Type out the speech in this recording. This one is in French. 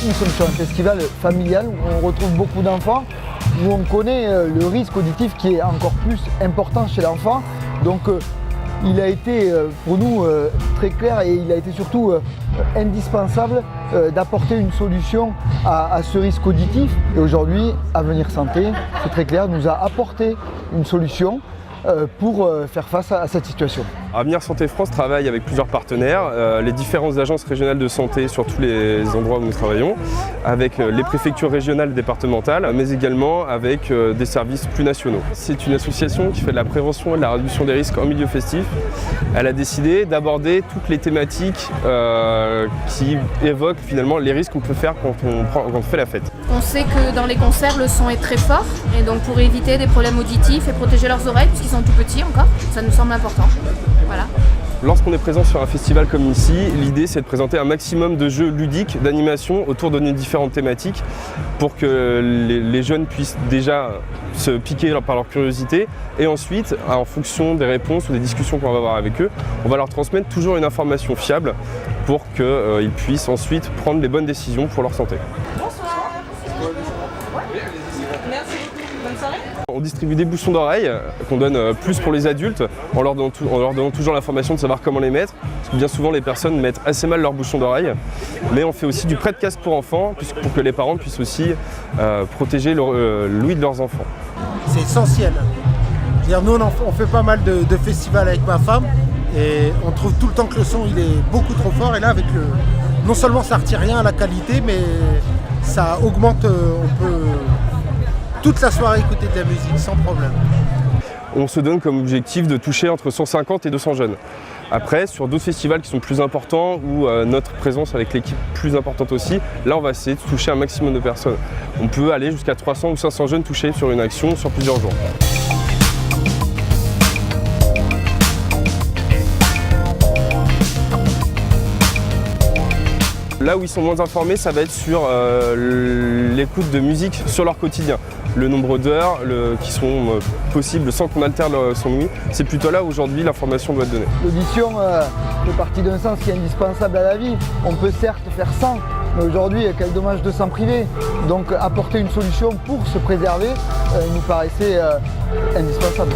une solution, un festival familial où on retrouve beaucoup d'enfants, où on connaît le risque auditif qui est encore plus important chez l'enfant. Donc il a été pour nous très clair et il a été surtout indispensable d'apporter une solution à ce risque auditif. Et aujourd'hui, Avenir Santé, c'est très clair, nous a apporté une solution pour faire face à cette situation. Avenir Santé France travaille avec plusieurs partenaires, les différentes agences régionales de santé sur tous les endroits où nous travaillons, avec les préfectures régionales et départementales, mais également avec des services plus nationaux. C'est une association qui fait de la prévention et de la réduction des risques en milieu festif. Elle a décidé d'aborder toutes les thématiques qui évoquent finalement les risques qu'on peut faire quand on fait la fête. On sait que dans les concerts, le son est très fort, et donc pour éviter des problèmes auditifs et protéger leurs oreilles, puisqu'ils sont tout petits encore, ça nous semble important. Voilà. Lorsqu'on est présent sur un festival comme ici, l'idée c'est de présenter un maximum de jeux ludiques, d'animation autour de différentes thématiques pour que les jeunes puissent déjà se piquer par leur curiosité et ensuite, en fonction des réponses ou des discussions qu'on va avoir avec eux, on va leur transmettre toujours une information fiable pour qu'ils puissent ensuite prendre les bonnes décisions pour leur santé. Bonsoir. Merci beaucoup. Bonne soirée. On distribue des bouchons d'oreilles qu'on donne plus pour les adultes en leur donnant toujours l'information de savoir comment les mettre. Parce que bien souvent les personnes mettent assez mal leurs bouchons d'oreilles. Mais on fait aussi du prêt de casque pour enfants pour que les parents puissent aussi protéger l'ouïe de leurs enfants. C'est essentiel. Nous on fait pas mal de festivals avec ma femme et on trouve tout le temps que le son il est beaucoup trop fort et là avec non seulement ça retire rien à la qualité mais ça augmente, on peut toute la soirée écouter de la musique sans problème. On se donne comme objectif de toucher entre 150 et 200 jeunes. Après, sur d'autres festivals qui sont plus importants ou notre présence avec l'équipe plus importante aussi, là on va essayer de toucher un maximum de personnes. On peut aller jusqu'à 300 ou 500 jeunes touchés sur une action sur plusieurs jours. Là où ils sont moins informés, ça va être sur l'écoute de musique sur leur quotidien. Le nombre d'heures qui sont possibles sans qu'on altère son ouïe, c'est plutôt là où aujourd'hui l'information doit être donnée. L'audition fait partie d'un sens qui est indispensable à la vie. On peut certes faire sans, mais aujourd'hui, quel dommage de s'en priver. Donc apporter une solution pour se préserver nous paraissait indispensable.